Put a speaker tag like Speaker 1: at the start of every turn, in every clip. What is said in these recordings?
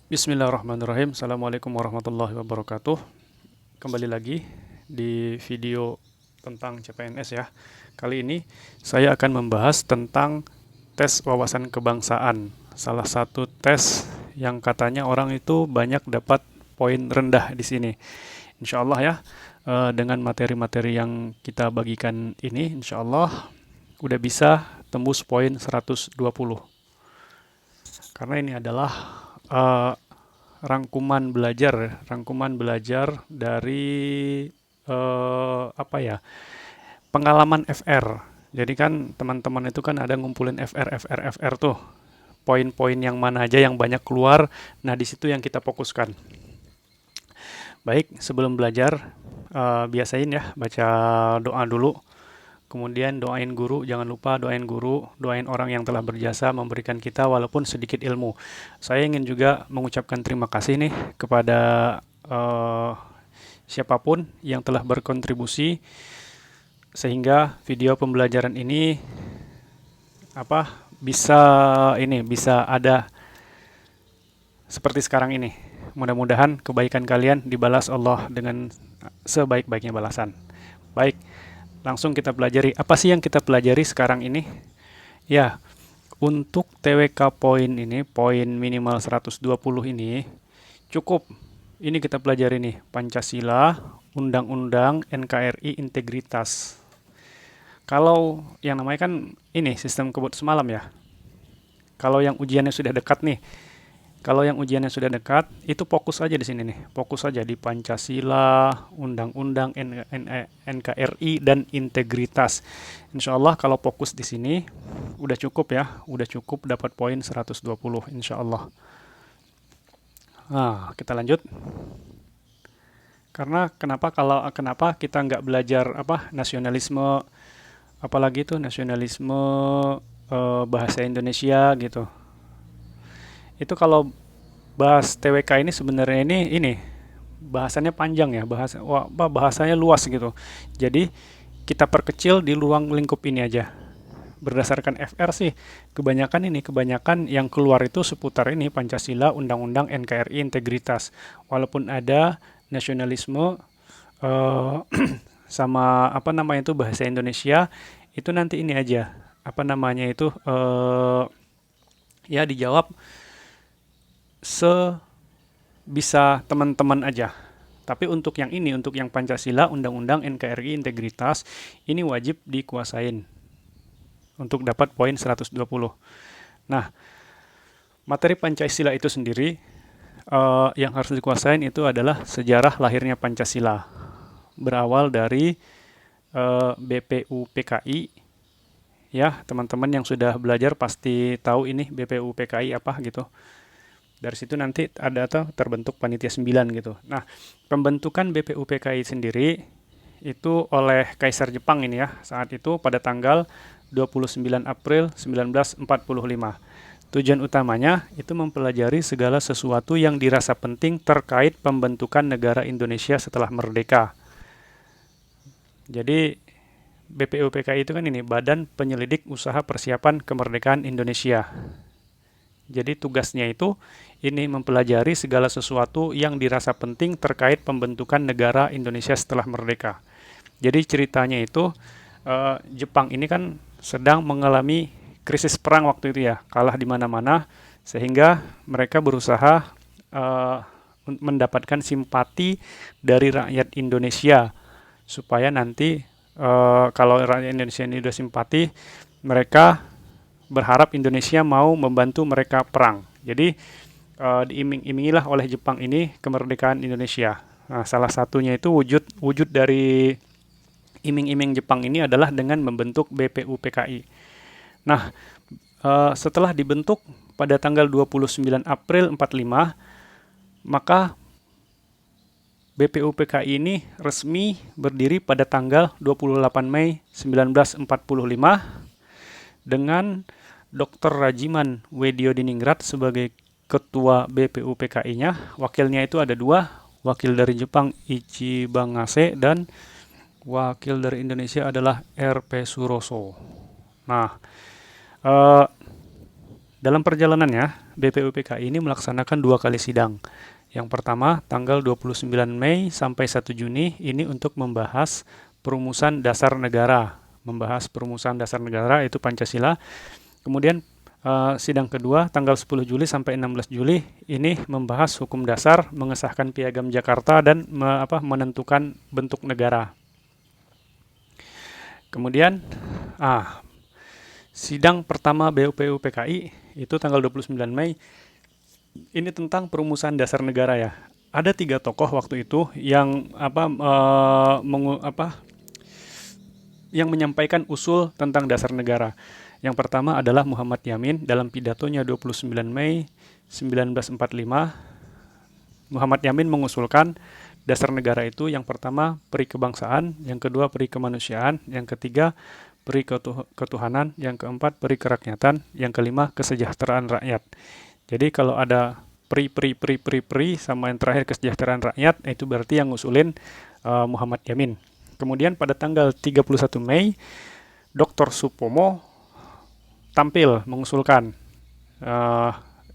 Speaker 1: Bismillahirrahmanirrahim. Assalamualaikum warahmatullahi wabarakatuh. Kembali lagi di video tentang CPNS ya. Kali ini saya akan membahas tentang tes wawasan kebangsaan. Salah satu tes yang katanya orang itu banyak dapat poin rendah di sini. Insya Allah ya, dengan materi-materi yang kita bagikan ini, insya Allah udah bisa tembus poin 120. Karena ini adalah eh, rangkuman belajar dari apa ya, pengalaman FR. Jadi kan teman-teman itu kan ada ngumpulin FR tuh, poin-poin yang mana aja yang banyak keluar. Nah, di situ yang kita fokuskan. Baik, sebelum belajar biasain ya baca doa dulu. Kemudian doain guru, jangan lupa doain guru, doain orang yang telah berjasa memberikan kita walaupun sedikit ilmu. Saya ingin juga mengucapkan terima kasih nih kepada eh, siapapun yang telah berkontribusi sehingga video pembelajaran ini bisa bisa ada seperti sekarang ini. Mudah-mudahan kebaikan kalian dibalas Allah dengan sebaik-baiknya balasan. Baik, langsung kita pelajari. Apa sih yang kita pelajari sekarang ini? Ya, untuk TWK poin ini, poin minimal 120 ini, cukup. Ini kita pelajari nih, Pancasila, Undang-Undang, NKRI, Integritas. Kalau yang namanya kan ini sistem kebut semalam ya. Kalau yang ujiannya sudah dekat nih, itu fokus aja di sini nih. Fokus aja di Pancasila, Undang-Undang, NKRI, dan integritas. Insya Allah kalau fokus di sini, udah cukup ya. Udah cukup dapat poin 120, insya Allah. Nah, kita lanjut. Karena kenapa kita nggak belajar nasionalisme, apalagi itu nasionalisme bahasa Indonesia gitu. Itu kalau bahas TWK ini sebenarnya ini bahasannya panjang ya, bahasanya luas gitu. Jadi kita perkecil di ruang lingkup ini aja. Berdasarkan FR sih kebanyakan yang keluar itu seputar ini Pancasila, Undang-Undang, NKRI, integritas. Walaupun ada nasionalisme eh, sama itu bahasa Indonesia, itu nanti ini aja ya dijawab sebisa teman-teman aja. Tapi untuk yang ini, untuk yang Pancasila, Undang-Undang, NKRI, integritas, ini wajib dikuasain untuk dapat poin 120. Nah, materi Pancasila itu sendiri yang harus dikuasain itu adalah sejarah lahirnya Pancasila. Berawal dari BPUPKI. Ya, teman-teman yang sudah belajar pasti tahu ini BPUPKI apa gitu. Dari situ nanti ada terbentuk panitia 9 gitu. Nah, pembentukan BPUPKI sendiri itu oleh Kaisar Jepang ini ya, saat itu pada tanggal 29 April 1945. Tujuan utamanya itu mempelajari segala sesuatu yang dirasa penting terkait pembentukan negara Indonesia setelah merdeka. Jadi BPUPKI itu kan ini Badan Penyelidik Usaha Persiapan Kemerdekaan Indonesia. Jadi tugasnya itu ini mempelajari segala sesuatu yang dirasa penting terkait pembentukan negara Indonesia setelah merdeka. Jadi ceritanya itu Jepang ini kan sedang mengalami krisis perang waktu itu ya, kalah di mana-mana sehingga mereka berusaha eh, mendapatkan simpati dari rakyat Indonesia supaya nanti kalau rakyat Indonesia ini sudah simpati, mereka berharap Indonesia mau membantu mereka perang. Jadi diiming-imingilah oleh Jepang ini kemerdekaan Indonesia. Nah, salah satunya itu wujud dari iming-iming Jepang ini adalah dengan membentuk BPUPKI. Nah, setelah dibentuk pada tanggal 29 April 45, maka BPUPKI ini resmi berdiri pada tanggal 28 Mei 1945 dengan Dr. Rajiman Weddiodiningrat sebagai ketua BPUPKI-nya. Wakilnya itu ada dua, wakil dari Jepang Ichibangase dan wakil dari Indonesia adalah R.P. Suroso. Nah, eh, dalam perjalanannya, BPUPKI ini melaksanakan 2 kali sidang. Yang pertama, tanggal 29 Mei sampai 1 Juni, ini untuk membahas perumusan dasar negara. Membahas perumusan dasar negara, itu Pancasila. Kemudian sidang kedua, tanggal 10 Juli sampai 16 Juli, ini membahas hukum dasar, mengesahkan Piagam Jakarta, dan menentukan bentuk negara. Kemudian, sidang pertama BPUPKI itu tanggal 29 Mei, ini tentang perumusan dasar negara ya. Ada 3 tokoh waktu itu yang yang menyampaikan usul tentang dasar negara. Yang pertama adalah Muhammad Yamin dalam pidatonya 29 Mei 1945. Muhammad Yamin mengusulkan dasar negara itu yang pertama peri kebangsaan, yang kedua peri kemanusiaan, yang ketiga peri ketuhanan, yang keempat peri kerakyatan, yang kelima kesejahteraan rakyat. Jadi kalau ada peri sama yang terakhir kesejahteraan rakyat, itu berarti yang ngusulin Muhammad Yamin. Kemudian pada tanggal 31 Mei, Dr. Supomo tampil mengusulkan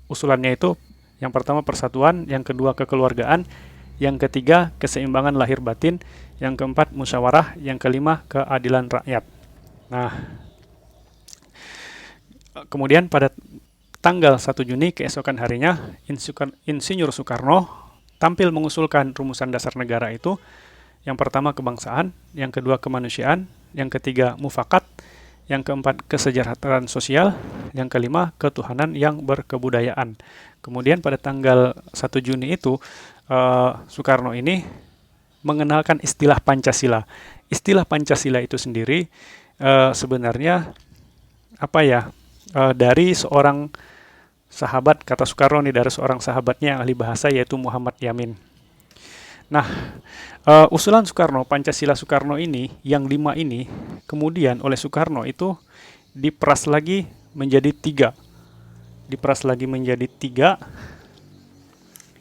Speaker 1: usulannya itu yang pertama persatuan, yang kedua kekeluargaan, yang ketiga keseimbangan lahir batin, yang keempat musyawarah, yang kelima keadilan rakyat. Nah, kemudian pada tanggal 1 Juni keesokan harinya, Insinyur Soekarno tampil mengusulkan rumusan dasar negara itu. Yang pertama kebangsaan, yang kedua kemanusiaan, yang ketiga mufakat, yang keempat kesejahteraan sosial, yang kelima ketuhanan yang berkebudayaan. Kemudian pada tanggal 1 Juni itu, Soekarno ini mengenalkan istilah Pancasila. Istilah Pancasila itu sendiri sebenarnya dari seorang sahabat, kata Soekarno nih, dari seorang sahabatnya yang ahli bahasa yaitu Muhammad Yamin. Nah, usulan Soekarno, Pancasila Soekarno ini, yang 5 ini, kemudian oleh Soekarno itu diperas lagi menjadi 3. Diperas lagi menjadi 3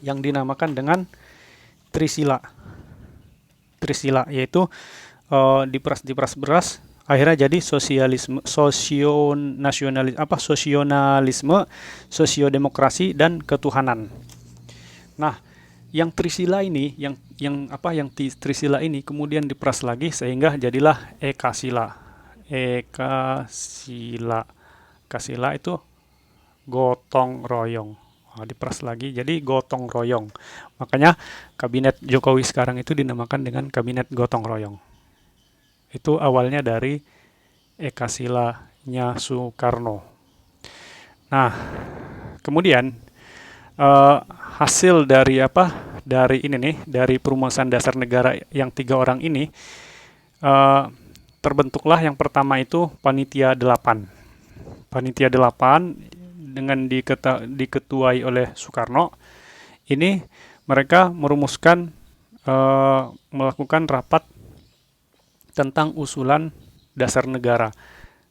Speaker 1: yang dinamakan dengan Trisila. Trisila, yaitu diperas, akhirnya jadi sosionalisme, sosiodemokrasi, dan ketuhanan. Nah, yang Trisila ini, yang Trisila ini kemudian diperas lagi sehingga jadilah Ekasila. Ekasila itu gotong royong. Diperas lagi jadi gotong royong. Makanya kabinet Jokowi sekarang itu dinamakan dengan kabinet gotong royong. Itu awalnya dari Ekasilanya Soekarno. Nah, kemudian hasil dari dari perumusan dasar negara yang 3 orang ini, terbentuklah yang pertama itu Panitia 8. Panitia 8 dengan diketuai oleh Soekarno. Ini mereka merumuskan, melakukan rapat tentang usulan dasar negara.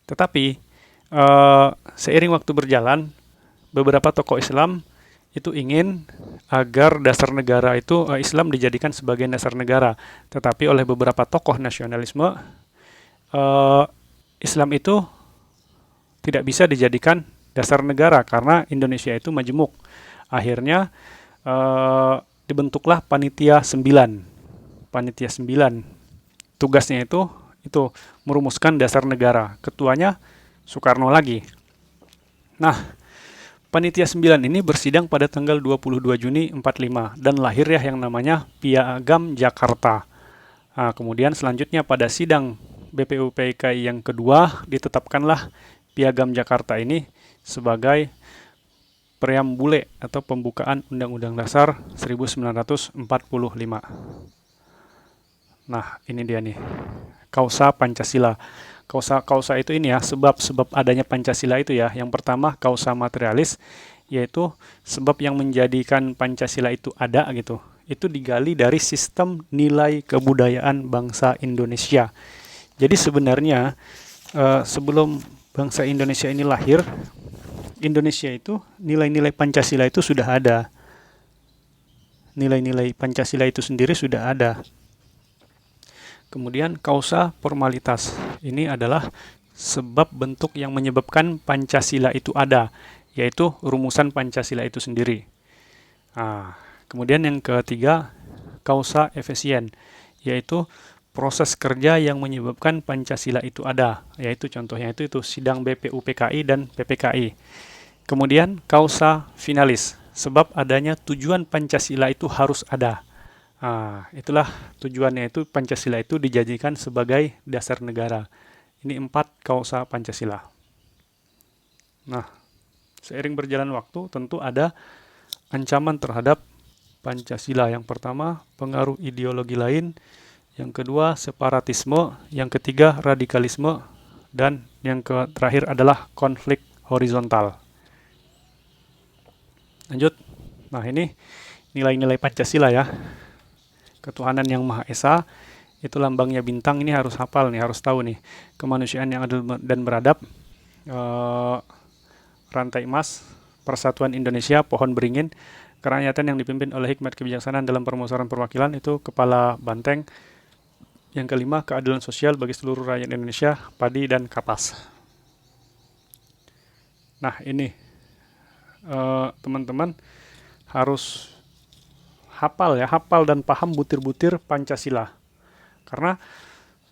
Speaker 1: Tetapi seiring waktu berjalan, beberapa tokoh Islam itu ingin agar dasar negara itu Islam dijadikan sebagai dasar negara. Tetapi oleh beberapa tokoh nasionalisme, Islam itu tidak bisa dijadikan dasar negara karena Indonesia itu majemuk. Akhirnya dibentuklah Panitia 9. Panitia 9. Tugasnya itu merumuskan dasar negara. Ketuanya Soekarno lagi. Nah, Panitia 9 ini bersidang pada tanggal 22 Juni 45 dan lahir yang namanya Piagam Jakarta. Nah, kemudian selanjutnya pada sidang BPUPKI yang kedua ditetapkanlah Piagam Jakarta ini sebagai preambule atau pembukaan Undang-Undang Dasar 1945. Nah, ini dia nih. Kausa Pancasila. Kausa itu ini ya, sebab adanya Pancasila itu ya. Yang pertama kausa materialis, yaitu sebab yang menjadikan Pancasila itu ada gitu. Itu digali dari sistem nilai kebudayaan bangsa Indonesia. Jadi sebenarnya sebelum bangsa Indonesia ini lahir, Indonesia itu nilai-nilai Pancasila itu sudah ada. Nilai-nilai Pancasila itu sendiri sudah ada. Kemudian kausa formalitas. Ini adalah sebab bentuk yang menyebabkan Pancasila itu ada, yaitu rumusan Pancasila itu sendiri. Nah, kemudian yang ketiga, causa efficient, yaitu proses kerja yang menyebabkan Pancasila itu ada, yaitu contohnya itu sidang BPUPKI dan PPKI. Kemudian causa finalis, sebab adanya tujuan Pancasila itu harus ada. Nah, itulah tujuannya itu Pancasila itu dijadikan sebagai dasar negara. Ini 4 causa Pancasila. Nah, seiring berjalan waktu tentu ada ancaman terhadap Pancasila. Yang pertama, pengaruh ideologi lain. Yang kedua, separatisme. Yang ketiga, radikalisme. Dan yang terakhir adalah konflik horizontal. Lanjut. Nah, ini nilai-nilai Pancasila ya. Ketuhanan yang Maha Esa, itu lambangnya bintang, ini harus hafal nih, harus tahu nih. Kemanusiaan yang adil dan beradab, rantai emas, persatuan Indonesia, pohon beringin, kerakyatan yang dipimpin oleh hikmat kebijaksanaan dalam permusyawaratan perwakilan, itu kepala banteng. Yang kelima, keadilan sosial bagi seluruh rakyat Indonesia, padi dan kapas. Nah, ini teman-teman harus hafal ya, hafal dan paham butir-butir Pancasila. Karena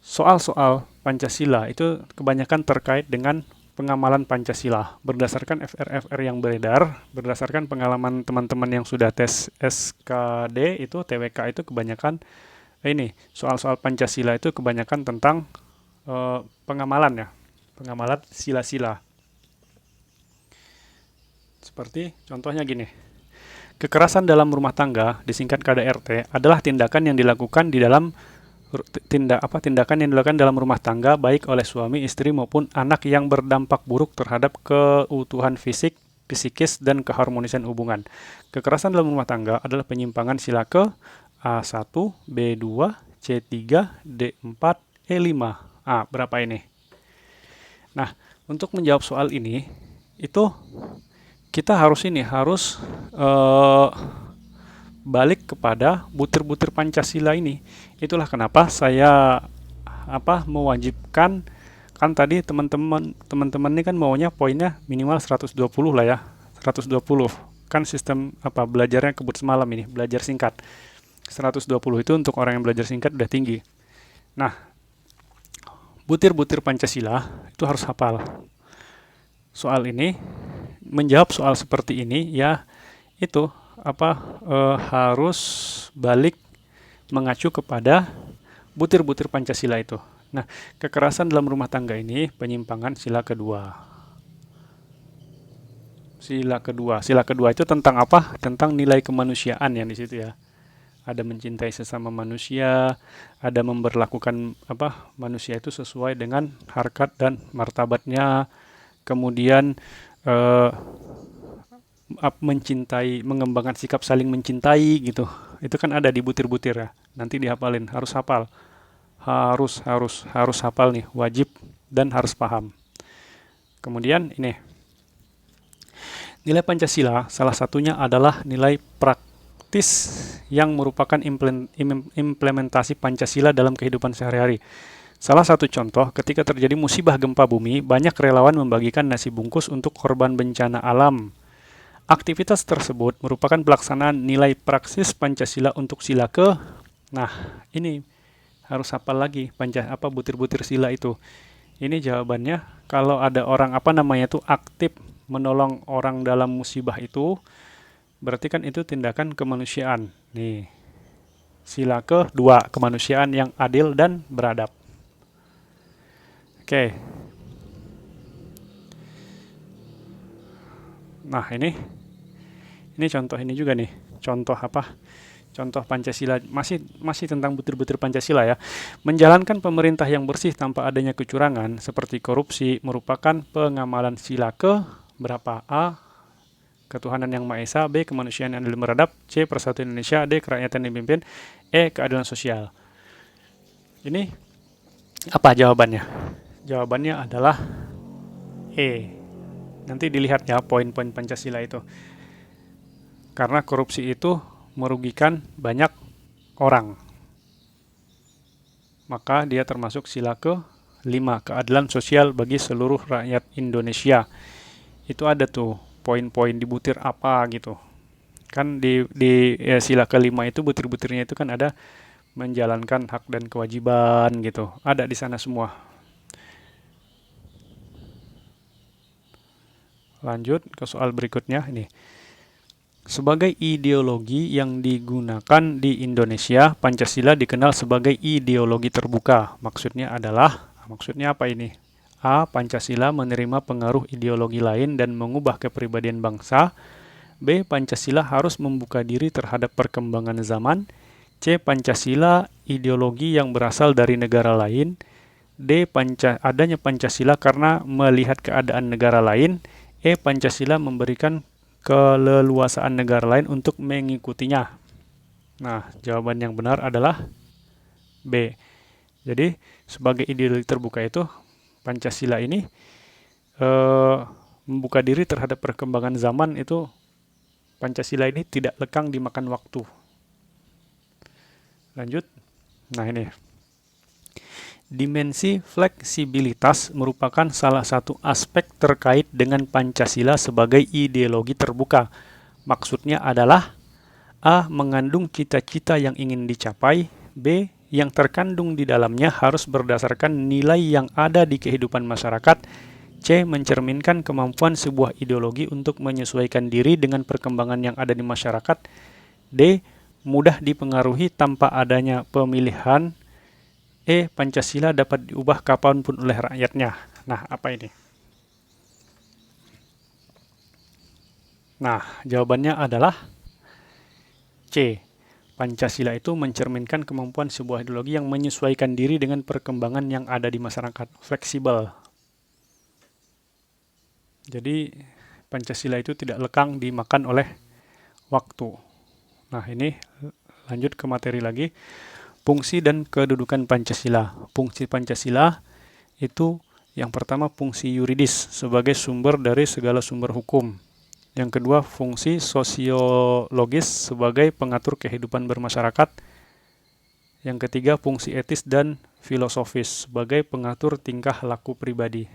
Speaker 1: soal-soal Pancasila itu kebanyakan terkait dengan pengamalan Pancasila. Berdasarkan FR-FR yang beredar, berdasarkan pengalaman teman-teman yang sudah tes SKD itu, TWK itu kebanyakan ini, soal-soal Pancasila itu kebanyakan tentang pengamalan ya, pengamalan sila-sila. Seperti contohnya gini. Kekerasan dalam rumah tangga, disingkat KDRT, adalah tindakan yang dilakukan dalam rumah tangga baik oleh suami, istri maupun anak yang berdampak buruk terhadap keutuhan fisik, psikis, dan keharmonisan hubungan. Kekerasan dalam rumah tangga adalah penyimpangan sila ke A1, B2, C3, D4, E5. Berapa ini? Nah, untuk menjawab soal ini, itu kita harus balik kepada butir-butir Pancasila ini. Itulah kenapa saya mewajibkan, kan tadi teman-teman ini kan maunya poinnya minimal 120 lah ya. 120. Kan sistem belajarnya kebut semalam ini, belajar singkat. 120 itu untuk orang yang belajar singkat udah tinggi. Nah, butir-butir Pancasila itu harus hafal. Soal ini, menjawab soal seperti ini ya itu harus balik mengacu kepada butir-butir Pancasila itu. Nah, kekerasan dalam rumah tangga ini penyimpangan sila kedua. Sila kedua itu tentang apa? Tentang nilai kemanusiaan yang di situ ya. Ada mencintai sesama manusia, ada memperlakukan manusia itu sesuai dengan harkat dan martabatnya. Kemudian mencintai, mengembangkan sikap saling mencintai gitu. Itu kan ada di butir-butir ya. Nanti dihafalin, harus hafal. Harus hafal nih, wajib dan harus paham. Kemudian ini. Nilai Pancasila salah satunya adalah nilai praktis yang merupakan implementasi Pancasila dalam kehidupan sehari-hari. Salah satu contoh, ketika terjadi musibah gempa bumi, banyak relawan membagikan nasi bungkus untuk korban bencana alam. Aktivitas tersebut merupakan pelaksanaan nilai praksis Pancasila untuk sila ke. Nah, ini harus hafal lagi butir-butir sila itu. Ini jawabannya, kalau ada orang aktif menolong orang dalam musibah itu, berarti kan itu tindakan kemanusiaan. Nih, sila ke 2, kemanusiaan yang adil dan beradab. Oke. Nah, ini contoh ini juga nih. Contoh Pancasila, masih tentang butir-butir Pancasila ya. Menjalankan pemerintah yang bersih tanpa adanya kecurangan seperti korupsi merupakan pengamalan sila ke berapa? A, ketuhanan yang Maha Esa, B, kemanusiaan yang adil beradab, C, persatuan Indonesia, D, kerakyatan yang dipimpin, E, keadilan sosial. Ini apa jawabannya? Jawabannya adalah E. Nanti dilihat ya poin-poin Pancasila itu. Karena korupsi itu merugikan banyak orang. Maka dia termasuk sila ke-5, keadilan sosial bagi seluruh rakyat Indonesia. Itu ada tuh poin-poin di butir apa gitu. Kan di sila kelima itu butir-butirnya itu kan ada menjalankan hak dan kewajiban gitu. Ada di sana semua. Lanjut ke soal berikutnya ini. Sebagai ideologi yang digunakan di Indonesia, Pancasila dikenal sebagai ideologi terbuka. Maksudnya apa ini? A. Pancasila menerima pengaruh ideologi lain dan mengubah kepribadian bangsa. B. Pancasila harus membuka diri terhadap perkembangan zaman. C. Pancasila ideologi yang berasal dari negara lain. D. Adanya Pancasila karena melihat keadaan negara lain. E. Pancasila memberikan keleluasaan negara lain untuk mengikutinya. Nah, jawaban yang benar adalah B. Jadi, sebagai ideologi terbuka itu, Pancasila ini membuka diri terhadap perkembangan zaman itu. Pancasila ini tidak lekang dimakan waktu. Lanjut. Nah, ini. Dimensi fleksibilitas merupakan salah satu aspek terkait dengan Pancasila sebagai ideologi terbuka. Maksudnya adalah A. Mengandung cita-cita yang ingin dicapai. B. Yang terkandung di dalamnya harus berdasarkan nilai yang ada di kehidupan masyarakat. C. Mencerminkan kemampuan sebuah ideologi untuk menyesuaikan diri dengan perkembangan yang ada di masyarakat. D. Mudah dipengaruhi tanpa adanya pemilihan. E. Pancasila dapat diubah kapanpun oleh rakyatnya. Nah, apa ini? Nah, jawabannya adalah C. Pancasila itu mencerminkan kemampuan sebuah ideologi yang menyesuaikan diri dengan perkembangan yang ada di masyarakat. Fleksibel. Jadi, Pancasila itu tidak lekang dimakan oleh waktu. Nah, ini lanjut ke materi lagi. Fungsi dan kedudukan Pancasila. Fungsi Pancasila itu yang pertama fungsi yuridis sebagai sumber dari segala sumber hukum. Yang kedua fungsi sosiologis sebagai pengatur kehidupan bermasyarakat. Yang ketiga fungsi etis dan filosofis sebagai pengatur tingkah laku pribadi.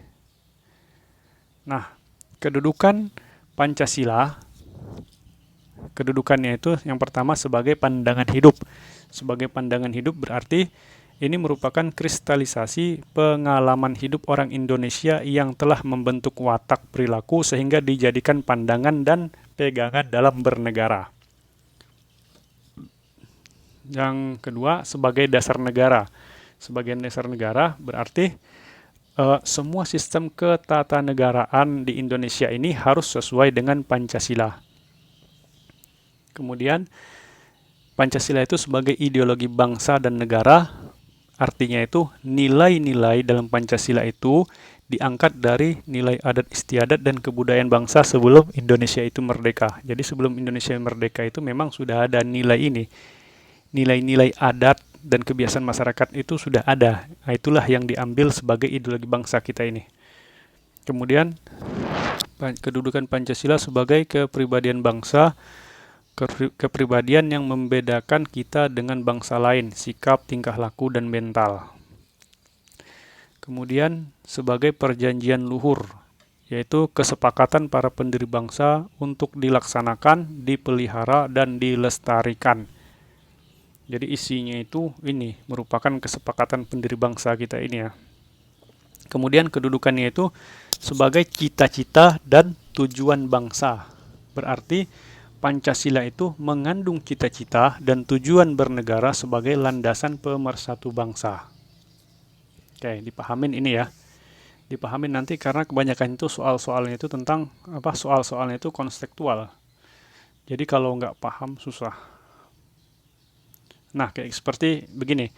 Speaker 1: Nah, kedudukan Pancasila, kedudukannya itu yang pertama sebagai pandangan hidup. Sebagai pandangan hidup berarti ini merupakan kristalisasi pengalaman hidup orang Indonesia yang telah membentuk watak perilaku sehingga dijadikan pandangan dan pegangan dalam bernegara. Yang kedua, sebagai dasar negara. Sebagai dasar negara berarti semua sistem ketatanegaraan di Indonesia ini harus sesuai dengan Pancasila. Kemudian Pancasila itu sebagai ideologi bangsa dan negara, artinya itu nilai-nilai dalam Pancasila itu diangkat dari nilai adat istiadat dan kebudayaan bangsa sebelum Indonesia itu merdeka. Jadi sebelum Indonesia merdeka itu memang sudah ada nilai ini. Nilai-nilai adat dan kebiasaan masyarakat itu sudah ada. Nah, itulah yang diambil sebagai ideologi bangsa kita ini. Kemudian kedudukan Pancasila sebagai kepribadian bangsa, kepribadian yang membedakan kita dengan bangsa lain, sikap, tingkah laku, dan mental. Kemudian sebagai perjanjian luhur, yaitu kesepakatan para pendiri bangsa untuk dilaksanakan, dipelihara, dan dilestarikan. Jadi isinya itu ini merupakan kesepakatan pendiri bangsa kita ini ya. Kemudian kedudukannya itu sebagai cita-cita dan tujuan bangsa. Berarti Pancasila itu mengandung cita-cita dan tujuan bernegara sebagai landasan pemersatu bangsa. Oke, dipahamin ini ya. Dipahamin nanti karena kebanyakan itu soal-soalnya itu tentang soal-soalnya itu konseptual. Jadi kalau nggak paham susah. Nah, kayak seperti begini.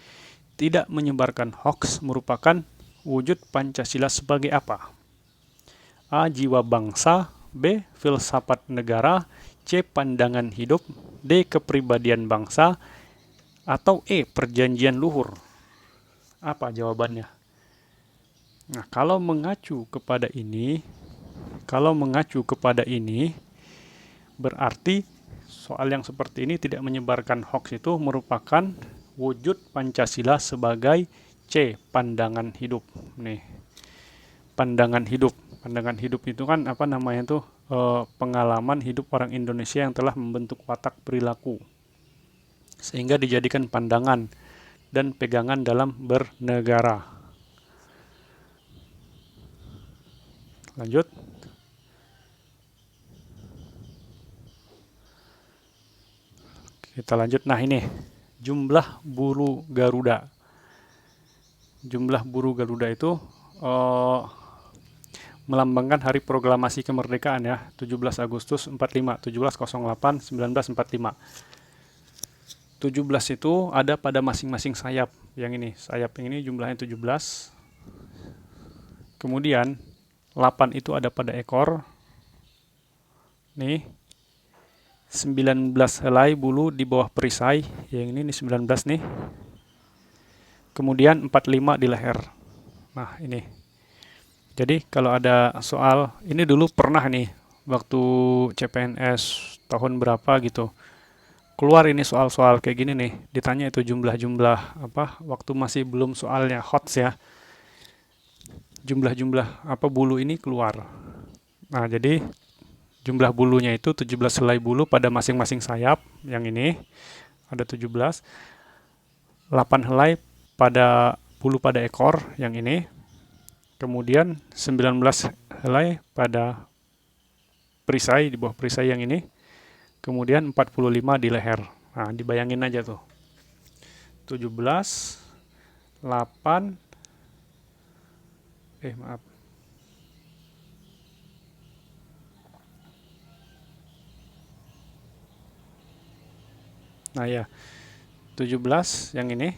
Speaker 1: Tidak menyebarkan hoaks merupakan wujud Pancasila sebagai apa? A. Jiwa bangsa. B. Filsafat negara. C. Pandangan hidup. D. Kepribadian bangsa. Atau E. Perjanjian luhur. Apa jawabannya? Nah, kalau mengacu kepada ini, berarti soal yang seperti ini tidak menyebarkan hoaks itu merupakan wujud Pancasila sebagai C. Pandangan hidup. Nih, pandangan hidup. Pandangan hidup itu kan apa namanya tuh? pengalaman hidup orang Indonesia yang telah membentuk watak perilaku, sehingga dijadikan pandangan dan pegangan dalam bernegara. Lanjut. Kita lanjut. Nah ini, jumlah buru Garuda. Jumlah buru Garuda itu melambangkan hari proklamasi kemerdekaan ya, 17 Agustus 45, 1708, 1945. 17 itu ada pada masing-masing sayap. Yang ini, sayap yang ini jumlahnya 17. Kemudian 8 itu ada pada ekor. Nih. 19 helai bulu di bawah perisai, yang ini 19 nih. Kemudian 45 di leher. Nah, ini. Jadi kalau ada soal, ini dulu pernah nih waktu CPNS tahun berapa gitu. Keluar ini soal-soal kayak gini nih, ditanya itu jumlah-jumlah apa waktu masih belum soalnya HOTS ya. Jumlah-jumlah apa bulu ini keluar. Nah, jadi jumlah bulunya itu 17 helai bulu pada masing-masing sayap, yang ini ada 17. 8 helai pada bulu pada ekor, yang ini. Kemudian 19 helai pada perisai, di bawah perisai yang ini. Kemudian 45 di leher. Nah, dibayangin aja tuh. 17, 8, maaf. Nah ya, 17 yang ini,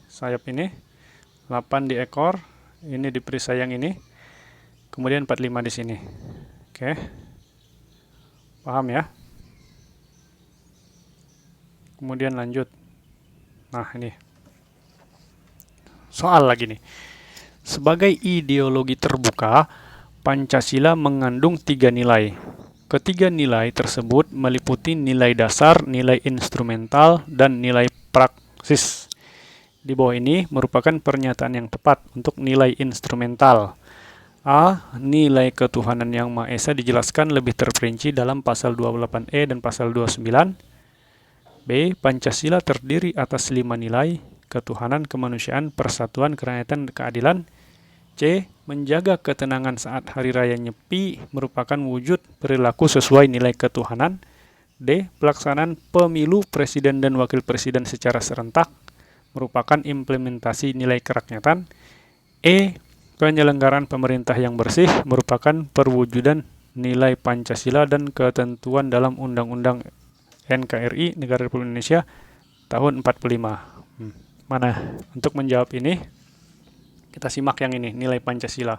Speaker 1: sayap ini, 8 di ekor, ini di perisai yang ini, kemudian 45 di sini. Oke, paham ya? Kemudian lanjut. Nah ini, soal lagi nih. Sebagai ideologi terbuka, Pancasila mengandung 3 nilai. Ketiga nilai tersebut meliputi nilai dasar, nilai instrumental, dan nilai praksis. Di bawah ini merupakan pernyataan yang tepat untuk nilai instrumental. A. Nilai ketuhanan yang Maha Esa dijelaskan lebih terperinci dalam pasal 28E dan pasal 29. B. Pancasila terdiri atas 5 nilai: ketuhanan, kemanusiaan, persatuan, kerakyatan, dan keadilan. C. Menjaga ketenangan saat hari raya Nyepi merupakan wujud perilaku sesuai nilai ketuhanan. D. Pelaksanaan pemilu presiden dan wakil presiden secara serentak merupakan implementasi nilai kerakyatan. E. Penyelenggaraan pemerintah yang bersih merupakan perwujudan nilai Pancasila dan ketentuan dalam Undang-Undang NKRI Negara Republik Indonesia tahun 45. Mana? Untuk menjawab ini, kita simak yang ini, nilai Pancasila.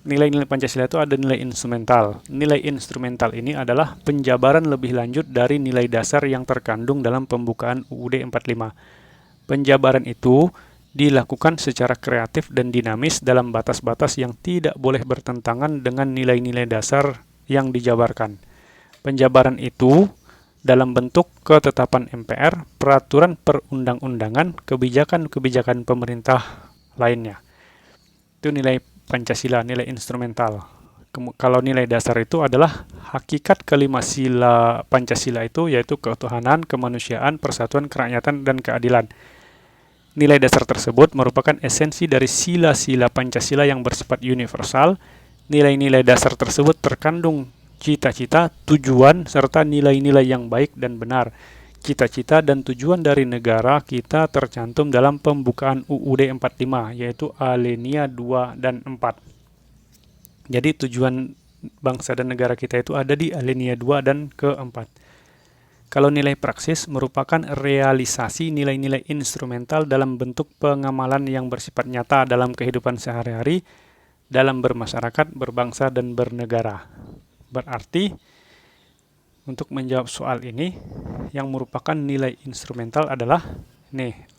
Speaker 1: Nilai-nilai Pancasila itu ada nilai instrumental. Nilai instrumental ini adalah penjabaran lebih lanjut dari nilai dasar yang terkandung dalam pembukaan UUD 45. Penjabaran itu dilakukan secara kreatif dan dinamis dalam batas-batas yang tidak boleh bertentangan dengan nilai-nilai dasar yang dijabarkan. Penjabaran itu dalam bentuk ketetapan MPR, peraturan perundang-undangan, kebijakan-kebijakan pemerintah lainnya. Itu nilai Pancasila, nilai instrumental. Kalau nilai dasar itu adalah hakikat kelima sila Pancasila itu, yaitu ketuhanan, kemanusiaan, persatuan, kerakyatan, dan keadilan. Nilai dasar tersebut merupakan esensi dari sila-sila Pancasila yang bersifat universal. Nilai-nilai dasar tersebut terkandung cita-cita, tujuan, serta nilai-nilai yang baik dan benar. Cita-cita dan tujuan dari negara kita tercantum dalam pembukaan UUD 45, yaitu alinea 2 dan 4. Jadi tujuan bangsa dan negara kita itu ada di alinea 2 dan ke-4. Kalau nilai praksis merupakan realisasi nilai-nilai instrumental dalam bentuk pengamalan yang bersifat nyata dalam kehidupan sehari-hari, dalam bermasyarakat, berbangsa, dan bernegara. Berarti, untuk menjawab soal ini, yang merupakan nilai instrumental adalah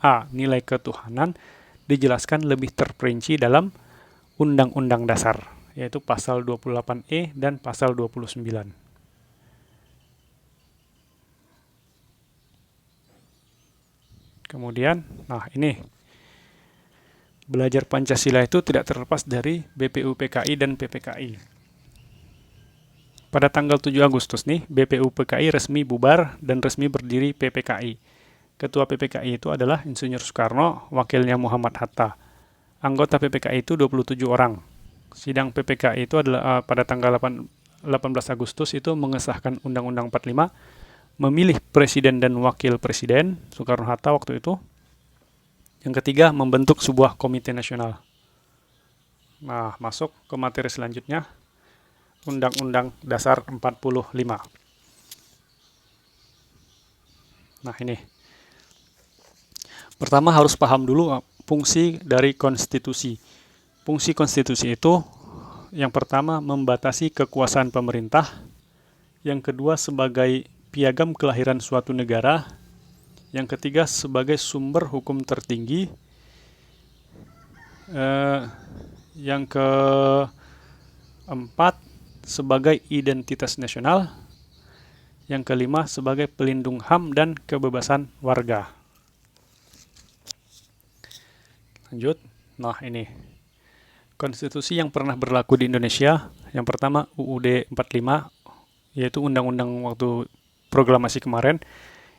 Speaker 1: A. Nilai ketuhanan dijelaskan lebih terperinci dalam Undang-Undang Dasar, yaitu pasal 28E dan pasal 29. Kemudian, nah ini, belajar Pancasila itu tidak terlepas dari BPUPKI dan PPKI. Pada tanggal 7 Agustus nih, BPUPKI resmi bubar dan resmi berdiri PPKI. Ketua PPKI itu adalah Insinyur Soekarno, wakilnya Muhammad Hatta. Anggota PPKI itu 27 orang. Sidang PPKI itu adalah pada tanggal 18 Agustus itu mengesahkan Undang-Undang 45, memilih presiden dan wakil presiden, Soekarno-Hatta waktu itu. Yang ketiga, membentuk sebuah komite nasional. Nah, masuk ke materi selanjutnya. Undang-Undang Dasar 45. Nah, ini. Pertama harus paham dulu fungsi dari konstitusi. Fungsi konstitusi itu yang pertama membatasi kekuasaan pemerintah, yang kedua sebagai piagam kelahiran suatu negara, yang ketiga sebagai sumber hukum tertinggi, yang keempat sebagai identitas nasional, yang kelima sebagai pelindung HAM dan kebebasan warga. Lanjut. Nah, ini konstitusi yang pernah berlaku di Indonesia. Yang pertama UUD 45, yaitu undang-undang waktu proklamasi kemarin.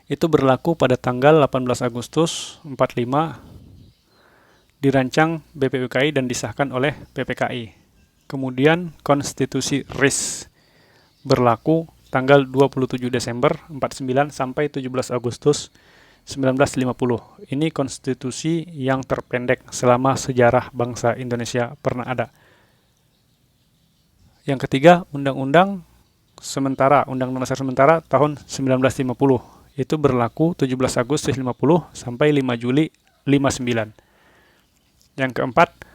Speaker 1: Itu berlaku pada tanggal 18 Agustus 45, dirancang BPUPKI dan disahkan oleh PPKI. Kemudian konstitusi RIS berlaku tanggal 27 Desember 49 sampai 17 Agustus 1950. Ini konstitusi yang terpendek selama sejarah bangsa Indonesia pernah ada. Yang ketiga, Undang-Undang sementara, Undang-Undang Dasar sementara tahun 1950. Itu berlaku 17 Agustus 50 sampai 5 Juli 59. Yang keempat,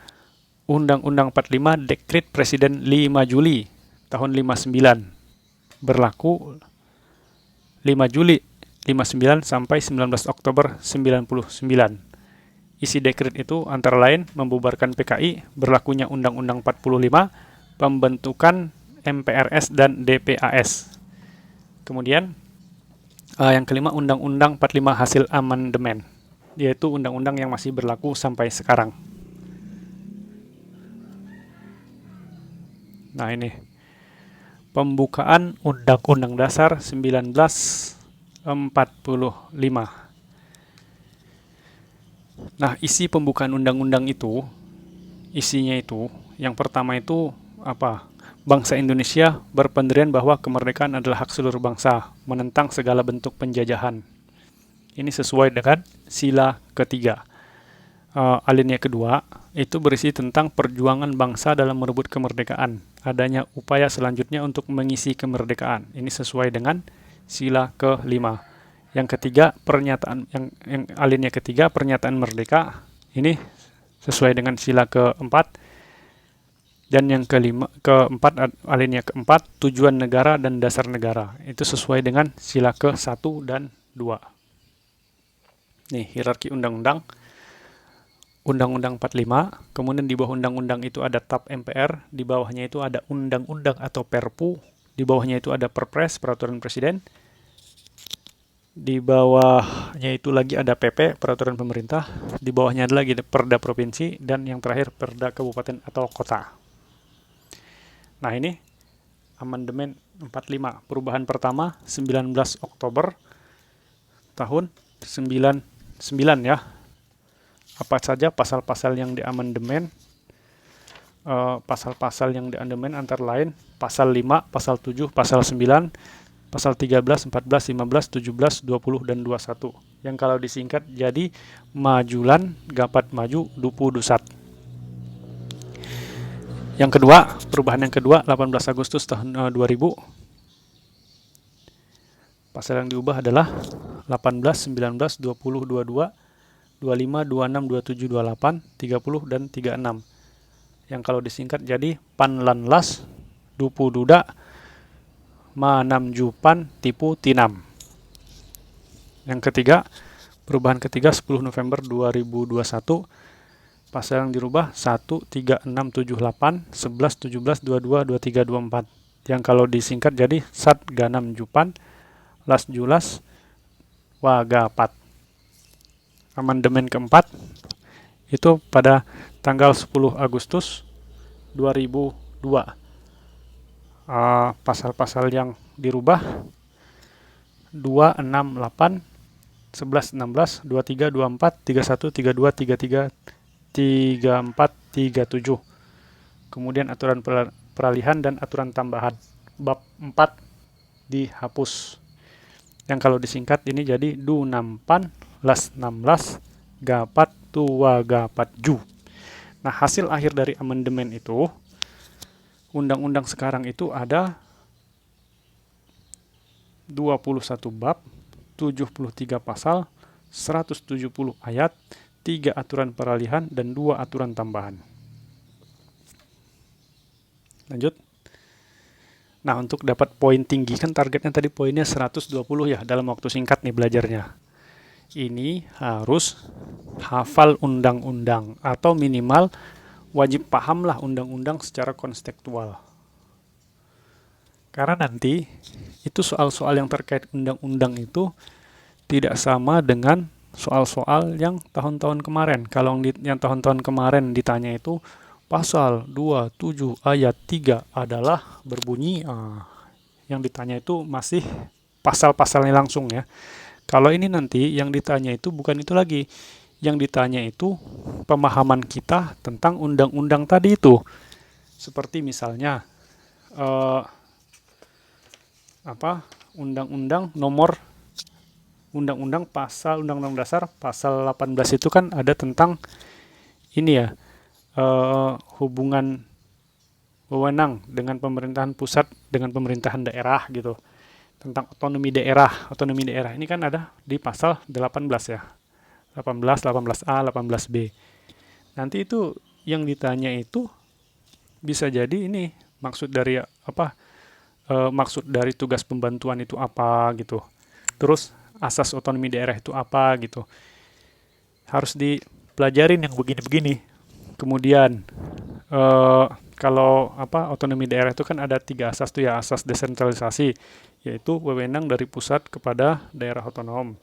Speaker 1: Undang-Undang 45 Dekret Presiden 5 Juli tahun 59 berlaku 5 Juli 59 sampai 19 Oktober 99. Isi dekret itu antara lain membubarkan PKI, berlakunya Undang-Undang 45, pembentukan MPRS dan DPAS. Kemudian yang kelima, Undang-Undang 45 hasil amandemen, yaitu undang-undang yang masih berlaku sampai sekarang. Nah, ini pembukaan Undang-Undang Dasar 1945. Nah, isi pembukaan undang-undang itu, isinya itu, yang pertama itu apa? Bangsa Indonesia berpendirian bahwa kemerdekaan adalah hak seluruh bangsa, menentang segala bentuk penjajahan. Ini sesuai dengan sila ketiga. Alinea kedua itu berisi tentang perjuangan bangsa dalam merebut kemerdekaan. Adanya upaya selanjutnya untuk mengisi kemerdekaan. Ini sesuai dengan sila kelima. Yang ketiga, pernyataan yang alinea ketiga, pernyataan merdeka. Ini sesuai dengan sila keempat. Dan yang keempat, alinea keempat, tujuan negara dan dasar negara. Itu sesuai dengan sila ke-1 dan 2. Nih, hierarki undang-undang. Undang-Undang 45, kemudian di bawah undang-undang itu ada TAP MPR, di bawahnya itu ada undang-undang atau Perpu, di bawahnya itu ada Perpres, peraturan presiden, di bawahnya itu lagi ada PP, peraturan pemerintah, di bawahnya ada lagi Perda provinsi, dan yang terakhir Perda kabupaten atau kota. Nah, ini amandemen 45, perubahan pertama 19 Oktober tahun 99 ya. Apa saja pasal-pasal yang diamandemen? Pasal-pasal yang diamandemen antara lain pasal 5, pasal 7, pasal 9, pasal 13, 14, 15, 17, 20, dan 21. Yang kalau disingkat jadi Majulan, Gapat Maju, Dupu Dusat. Yang kedua, perubahan yang kedua 18 Agustus tahun 2000. Pasal yang diubah adalah 18, 19, 20, 22, 25, 26, 27, 28, 30, dan 36. Yang kalau disingkat jadi Panlanlas, Dupu Duda, Manamjupan, Tipu Tinam. Yang ketiga, perubahan ketiga 10 November 2021. Pasal yang dirubah 1, 3, 6, 7, 8, 11, 17, 22, 23, 24. Yang kalau disingkat jadi Sat Ganam Jupan, Las Julas, Wagapat. Amandemen keempat itu pada tanggal 10 Agustus 2002. pasal-pasal yang dirubah 2, 6, 8, 11, 16, 23, 24, 31, 32, 33, 34, 37. Kemudian aturan peralihan dan aturan tambahan. Bab 4 dihapus. Yang kalau disingkat ini jadi du nampan las 16 gapat tua gapat ju. Nah, hasil akhir dari amandemen itu, undang-undang sekarang itu ada 21 bab, 73 pasal, 170 ayat, 3 aturan peralihan, dan 2 aturan tambahan. Lanjut. Nah, untuk dapat poin tinggi, kan targetnya tadi poinnya 120 ya, dalam waktu singkat nih belajarnya. Ini harus hafal undang-undang, atau minimal wajib pahamlah undang-undang secara konstekstual. Karena nanti, itu soal-soal yang terkait undang-undang itu tidak sama dengan soal-soal yang tahun-tahun kemarin. Kalau yang tahun-tahun kemarin ditanya itu, pasal 27 ayat 3 adalah berbunyi, yang ditanya itu masih pasal-pasalnya langsung ya. Kalau ini nanti yang ditanya itu bukan itu lagi. Yang ditanya itu pemahaman kita tentang undang-undang tadi itu. Seperti misalnya undang-undang nomor undang-undang dasar pasal 18 itu kan ada tentang ini ya, hubungan wewenang dengan pemerintahan pusat dengan pemerintahan daerah gitu, tentang otonomi daerah. Otonomi daerah ini kan ada di pasal 18 ya, 18, 18A, 18B. Nanti itu yang ditanya itu bisa jadi ini maksud dari apa, maksud dari tugas pembantuan itu apa gitu, terus asas otonomi daerah itu apa gitu, harus dipelajarin yang begini-begini. Kemudian kalau otonomi daerah itu kan ada 3 asas tuh ya, asas desentralisasi, yaitu wewenang dari pusat kepada daerah otonom.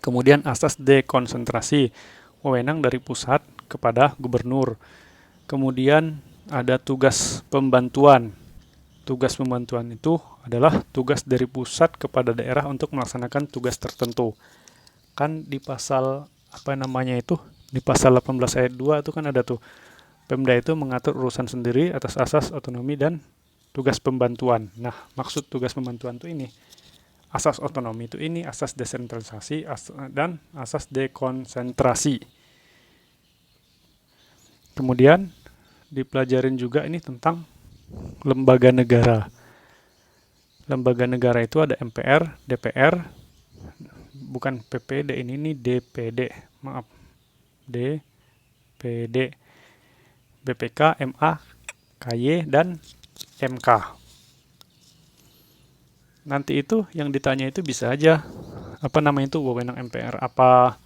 Speaker 1: Kemudian asas dekonsentrasi, wewenang dari pusat kepada gubernur. Kemudian ada tugas pembantuan. Tugas pembantuan itu adalah tugas dari pusat kepada daerah untuk melaksanakan tugas tertentu. Kan di pasal di pasal 18 ayat 2 itu kan ada tuh, Pemda itu mengatur urusan sendiri atas asas otonomi dan tugas pembantuan. Nah, maksud tugas pembantuan itu ini. Asas otonomi itu ini, asas desentralisasi dan asas dekonsentrasi. Kemudian dipelajarin juga ini tentang lembaga negara. Lembaga negara itu ada MPR, DPR, bukan PPD, ini DPD, maaf, DPD, BPK, MA, KY, dan MK. Nanti itu yang ditanya itu bisa aja, wewenang MPR apa,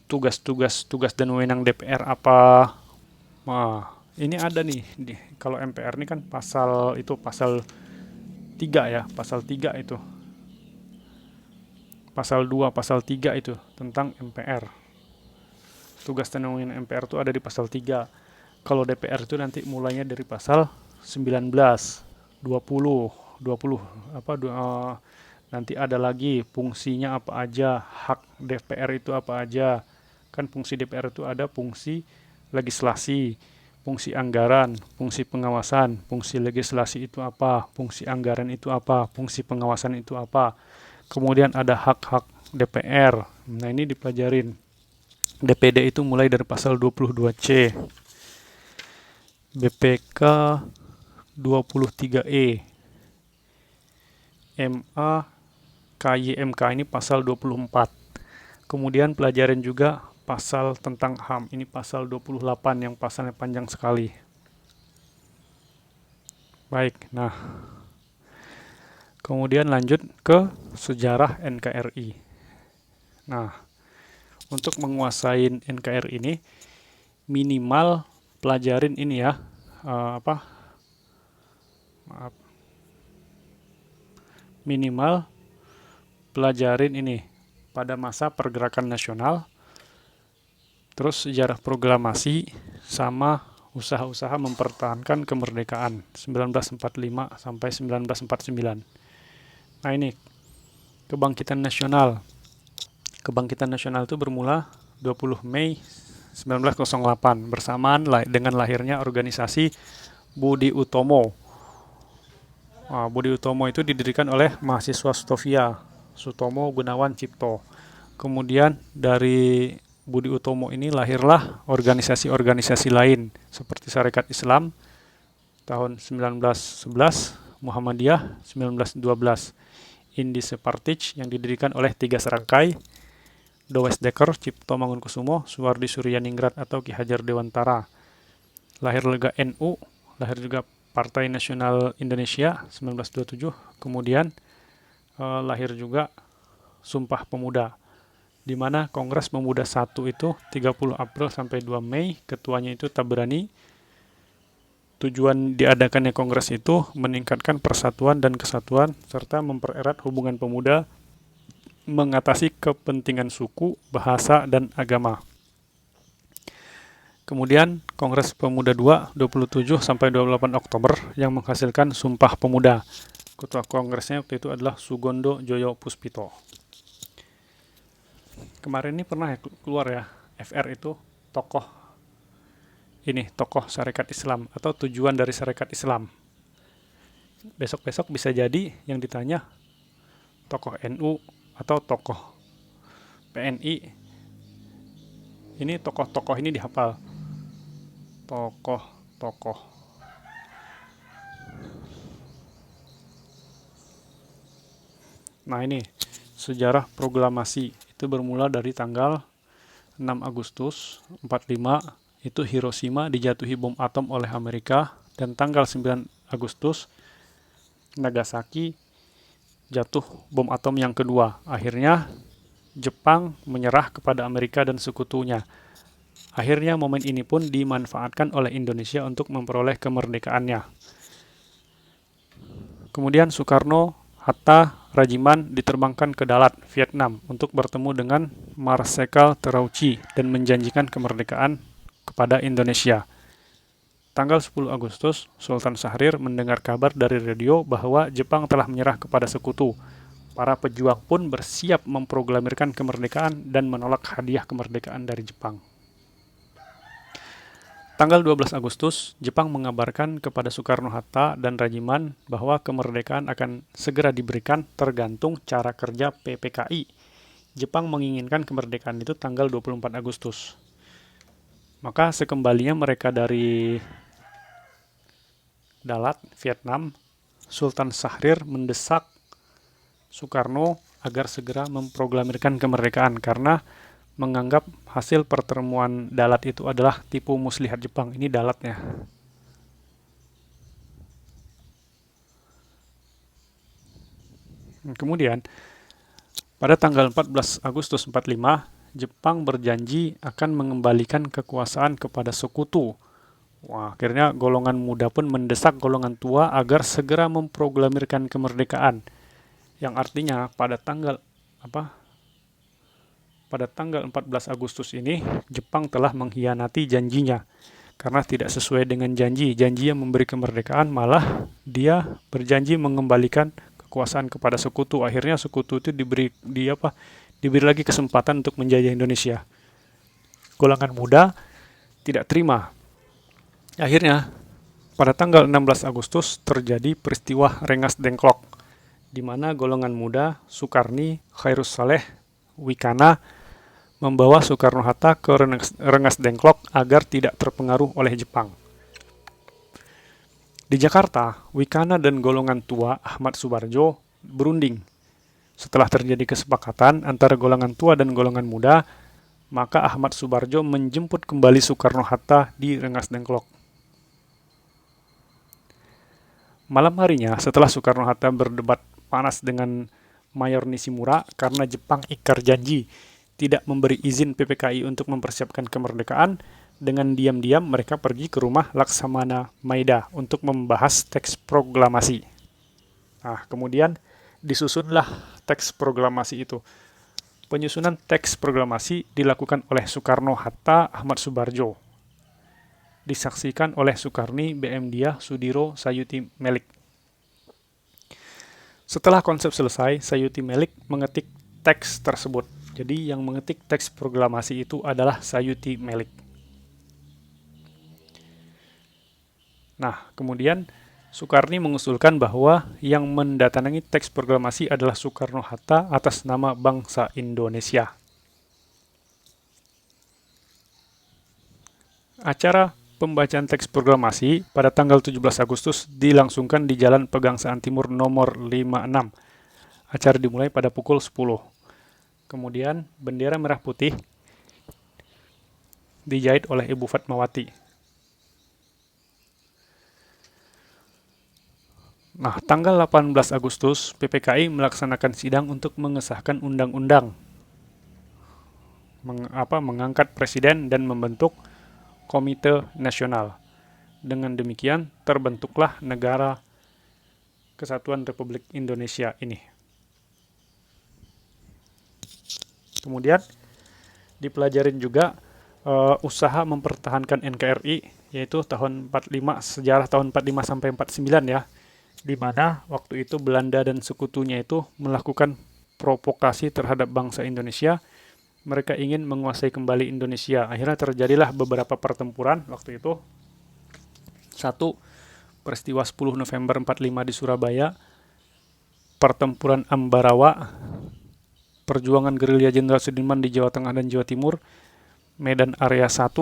Speaker 1: tugas dan wewenang DPR apa. Nah, ini ada nih, kalau MPR ini kan pasal 3 ya, pasal 3 itu. Pasal 2, pasal 3 itu tentang MPR. Tugas dan wewenang MPR itu ada di pasal 3. Kalau DPR itu nanti mulainya dari pasal 19, 20, nanti ada lagi fungsinya apa aja, hak DPR itu apa aja. Kan fungsi DPR itu ada fungsi legislasi, fungsi anggaran, fungsi pengawasan. Fungsi legislasi itu apa, fungsi anggaran itu apa, fungsi pengawasan itu apa. Kemudian ada hak-hak DPR. Nah, ini dipelajarin. DPD itu mulai dari pasal 22C. BPK 23E. MA, KYMK ini pasal 24. Kemudian pelajarin juga pasal tentang HAM. Ini pasal 28 yang pasalnya panjang sekali. Baik, nah. Kemudian lanjut ke sejarah NKRI. Nah, untuk menguasai NKRI ini minimal pelajarin ini ya, minimal pelajarin ini pada masa pergerakan nasional, terus sejarah proklamasi, sama usaha-usaha mempertahankan kemerdekaan 1945 sampai 1949. Nah ini kebangkitan nasional. Kebangkitan nasional itu bermula 20 Mei 1908 bersamaan dengan lahirnya organisasi Budi Utomo. Nah, Budi Utomo itu didirikan oleh mahasiswa Stovia, Sutomo Gunawan Cipto. Kemudian dari Budi Utomo ini lahirlah organisasi-organisasi lain seperti Sarekat Islam tahun 1911, Muhammadiyah 1912, Indi Separtij yang didirikan oleh 3 serangkai, Dowes Dekker, Cipto Mangunkusumo, Suwardi Suryaningrat atau Ki Hajar Dewantara. Lahir juga NU, lahir juga Partai Nasional Indonesia 1927, kemudian lahir juga Sumpah Pemuda, di mana Kongres Pemuda 1 itu 30 April sampai 2 Mei, ketuanya itu Tabrani. Tujuan diadakannya kongres itu meningkatkan persatuan dan kesatuan serta mempererat hubungan pemuda, mengatasi kepentingan suku, bahasa, dan agama. Kemudian Kongres Pemuda 2 27 sampai 28 Oktober yang menghasilkan Sumpah Pemuda. Ketua kongresnya waktu itu adalah Sugondo Joyo Puspito. Kemarin ini pernah ya keluar ya, FR itu tokoh Sarekat Islam atau tujuan dari Sarekat Islam. Besok-besok bisa jadi yang ditanya tokoh NU atau tokoh PNI. Ini tokoh-tokoh ini dihafal. Tokoh-tokoh. Nah ini sejarah proklamasi itu bermula dari tanggal 6 Agustus 45 itu Hiroshima dijatuhi bom atom oleh Amerika, dan tanggal 9 Agustus Nagasaki jatuh bom atom yang kedua. Akhirnya Jepang menyerah kepada Amerika dan sekutunya. Akhirnya momen ini pun dimanfaatkan oleh Indonesia untuk memperoleh kemerdekaannya. Kemudian Soekarno, Hatta, Rajiman diterbangkan ke Dalat, Vietnam untuk bertemu dengan Marsekal Terauchi dan menjanjikan kemerdekaan kepada Indonesia. Tanggal 10 Agustus, Sultan Syahrir mendengar kabar dari radio bahwa Jepang telah menyerah kepada sekutu. Para pejuang pun bersiap memproklamirkan kemerdekaan dan menolak hadiah kemerdekaan dari Jepang. Tanggal 12 Agustus, Jepang mengabarkan kepada Soekarno-Hatta dan Rajiman bahwa kemerdekaan akan segera diberikan tergantung cara kerja PPKI. Jepang menginginkan kemerdekaan itu tanggal 24 Agustus. Maka sekembalinya mereka dari Dalat, Vietnam, Sultan Syahrir mendesak Soekarno agar segera memproklamirkan kemerdekaan karena menganggap hasil pertemuan Dalat itu adalah tipu muslihat Jepang. Ini Dalatnya. Kemudian, pada tanggal 14 Agustus 45, Jepang berjanji akan mengembalikan kekuasaan kepada sekutu. Wah, akhirnya golongan muda pun mendesak golongan tua agar segera memproklamirkan kemerdekaan. Yang artinya pada tanggal 14 Agustus ini, Jepang telah mengkhianati janjinya karena tidak sesuai dengan janji yang memberi kemerdekaan, malah dia berjanji mengembalikan kekuasaan kepada sekutu. Akhirnya sekutu itu diberi lagi kesempatan untuk menjajah Indonesia. Golongan muda tidak terima. Akhirnya pada tanggal 16 Agustus terjadi peristiwa Rengas Dengklok, di mana golongan muda Sukarni, Khairus Saleh, Wikana membawa Soekarno-Hatta ke Rengas Dengklok agar tidak terpengaruh oleh Jepang. Di Jakarta, Wikana dan golongan tua Ahmad Subarjo berunding. Setelah terjadi kesepakatan antara golongan tua dan golongan muda, maka Ahmad Subarjo menjemput kembali Soekarno-Hatta di Rengas Dengklok. Malam harinya, setelah Soekarno-Hatta berdebat panas dengan Mayor Nishimura karena Jepang ingkar janji tidak memberi izin PPKI untuk mempersiapkan kemerdekaan, dengan diam-diam mereka pergi ke rumah Laksamana Maeda untuk membahas teks proklamasi. Nah, kemudian disusunlah teks proklamasi itu. Penyusunan teks proklamasi dilakukan oleh Soekarno-Hatta, Ahmad Subarjo. disaksikan oleh Sukarni, BM Diah, Sudiro, Sayuti Melik. Setelah konsep selesai, Sayuti Melik mengetik teks tersebut. Jadi yang mengetik teks proklamasi itu adalah Sayuti Melik. Nah, kemudian Sukarni mengusulkan bahwa yang mendatangi teks proklamasi adalah Soekarno-Hatta atas nama bangsa Indonesia. Acara pembacaan teks proklamasi pada tanggal 17 Agustus dilangsungkan di Jalan Pegangsaan Timur nomor 56. Acara dimulai pada pukul 10. Kemudian bendera merah putih dijahit oleh Ibu Fatmawati. Nah, tanggal 18 Agustus, PPKI melaksanakan sidang untuk mengesahkan undang-undang, mengangkat presiden dan membentuk Komite Nasional. Dengan demikian, terbentuklah Negara Kesatuan Republik Indonesia ini. Kemudian, dipelajarin juga usaha mempertahankan NKRI, yaitu tahun 45, sejarah tahun 45 sampai 49 ya, di mana waktu itu Belanda dan sekutunya itu melakukan provokasi terhadap bangsa Indonesia. Mereka ingin menguasai kembali Indonesia. Akhirnya terjadilah beberapa pertempuran waktu itu. Satu, peristiwa 10 November 45 di Surabaya, pertempuran Ambarawa, perjuangan gerilya Jenderal Sudirman di Jawa Tengah dan Jawa Timur, Medan Area 1,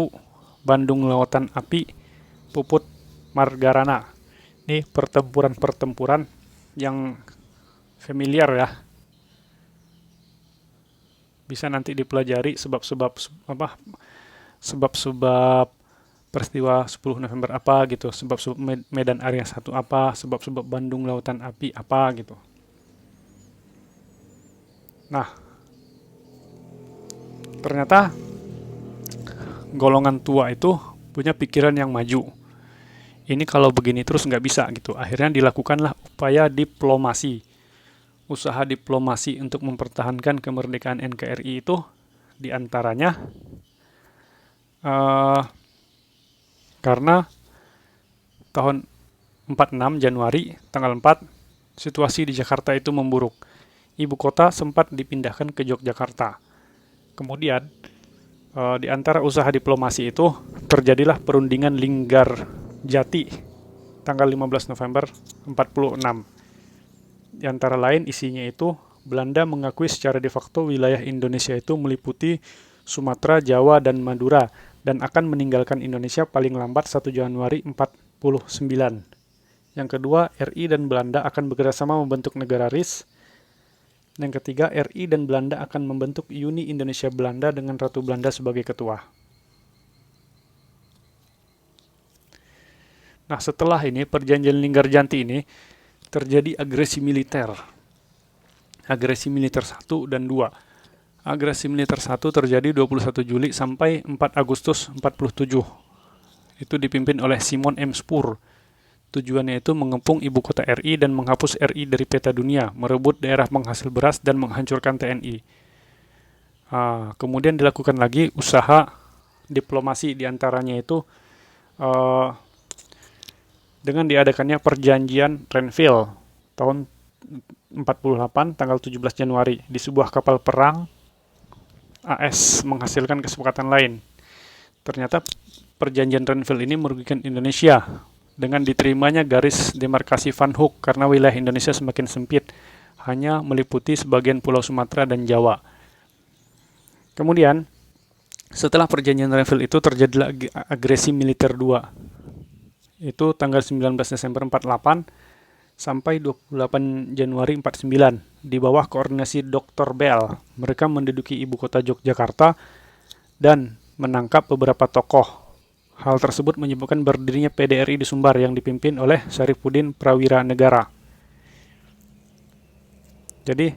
Speaker 1: Bandung Lautan Api, Puput Margarana. Ini pertempuran-pertempuran yang familiar ya. Bisa nanti dipelajari sebab-sebab peristiwa 10 November apa gitu, sebab-sebab Medan Area 1 apa, sebab-sebab Bandung Lautan Api apa gitu. Nah, ternyata golongan tua itu punya pikiran yang maju. Ini kalau begini terus nggak bisa gitu. Akhirnya dilakukanlah upaya diplomasi. Usaha diplomasi untuk mempertahankan kemerdekaan NKRI itu diantaranya karena tahun 46 Januari tanggal 4 situasi di Jakarta itu memburuk. Ibu kota sempat dipindahkan ke Yogyakarta. Kemudian di antara usaha diplomasi itu terjadilah perundingan Linggar Jati tanggal 15 November 46. Di antara lain isinya itu Belanda mengakui secara de facto wilayah Indonesia itu meliputi Sumatera, Jawa, dan Madura dan akan meninggalkan Indonesia paling lambat 1 Januari 49. Yang kedua, RI dan Belanda akan bekerjasama membentuk negara RIS. Yang ketiga, RI dan Belanda akan membentuk Uni Indonesia Belanda dengan Ratu Belanda sebagai ketua. Nah, setelah ini, perjanjian Linggarjanti ini, terjadi agresi militer. Agresi militer 1 dan 2. Agresi militer 1 terjadi 21 Juli sampai 4 Agustus 47. Itu dipimpin oleh Simon M. Spur. Tujuannya itu mengepung ibu kota RI dan menghapus RI dari peta dunia, merebut daerah penghasil beras dan menghancurkan TNI. Kemudian dilakukan lagi usaha diplomasi diantaranya itu dengan diadakannya perjanjian Renville tahun 48 tanggal 17 Januari di sebuah kapal perang AS menghasilkan kesepakatan lain. Ternyata perjanjian Renville ini merugikan Indonesia dengan diterimanya garis demarkasi Van Hook karena wilayah Indonesia semakin sempit, hanya meliputi sebagian pulau Sumatera dan Jawa. Kemudian setelah perjanjian Renville itu terjadilah agresi militer 2. Itu tanggal 19 Desember 48 sampai 28 Januari 49 di bawah koordinasi Dr. Bell. Mereka menduduki ibu kota Yogyakarta dan menangkap beberapa tokoh. Hal tersebut menyebabkan berdirinya PDRI di Sumbar yang dipimpin oleh Syarifuddin Prawira Negara. Jadi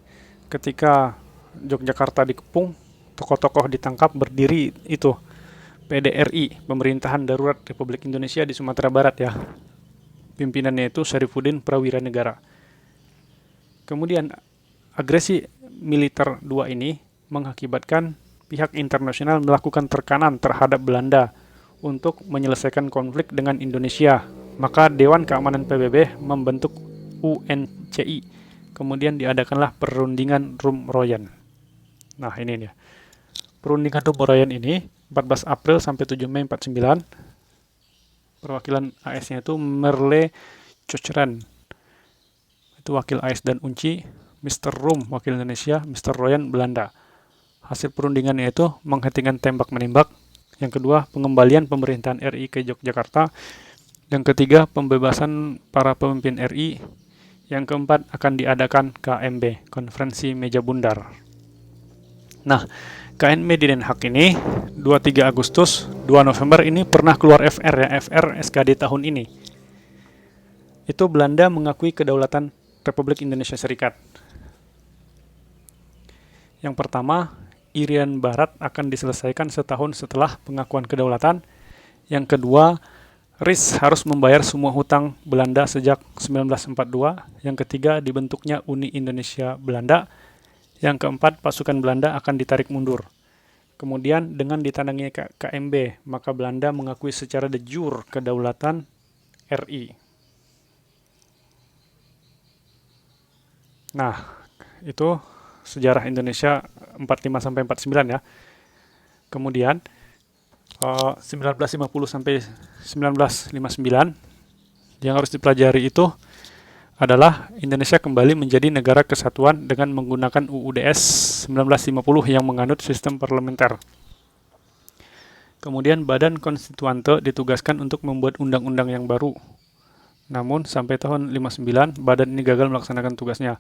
Speaker 1: ketika Yogyakarta dikepung, tokoh-tokoh ditangkap, berdiri itu PDRI, Pemerintahan Darurat Republik Indonesia di Sumatera Barat ya. Pimpinannya itu Syarifuddin Prawira Negara. Kemudian agresi militer 2 ini mengakibatkan pihak internasional melakukan tekanan terhadap Belanda untuk menyelesaikan konflik dengan Indonesia. Maka Dewan Keamanan PBB membentuk UNCI. Kemudian diadakanlah perundingan Rum-Royan. Nah, ini dia. Perundingan Rum-Royan ini 14 April sampai 7 Mei 49. Perwakilan AS-nya itu Merle Cochran. Itu wakil AS dan UNCI. Mr. Rum, wakil Indonesia. Mr. Royan, Belanda. Hasil perundingannya itu menghentikan tembak-menembak. Yang kedua, pengembalian pemerintahan RI ke Yogyakarta. Yang ketiga, pembebasan para pemimpin RI. Yang keempat, akan diadakan KMB, Konferensi Meja Bundar. Nah, KMB di Den Haag ini 23 Agustus, 2 November ini pernah keluar FR ya, FR SKD tahun ini. Itu Belanda mengakui kedaulatan Republik Indonesia Serikat. Yang pertama, Irian Barat akan diselesaikan setahun setelah pengakuan kedaulatan. Yang kedua, RIS harus membayar semua hutang Belanda sejak 1942. Yang ketiga, dibentuknya Uni Indonesia Belanda. Yang keempat, pasukan Belanda akan ditarik mundur. Kemudian, dengan ditandangnya KMB, maka Belanda mengakui secara de jure kedaulatan RI. Nah, itu sejarah Indonesia 45 sampai 49 ya. Kemudian 1950 sampai 1959 yang harus dipelajari itu adalah Indonesia kembali menjadi negara kesatuan dengan menggunakan UUDS 1950 yang menganut sistem parlementer. Kemudian Badan Konstituante ditugaskan untuk membuat undang-undang yang baru. Namun sampai tahun 59 badan ini gagal melaksanakan tugasnya.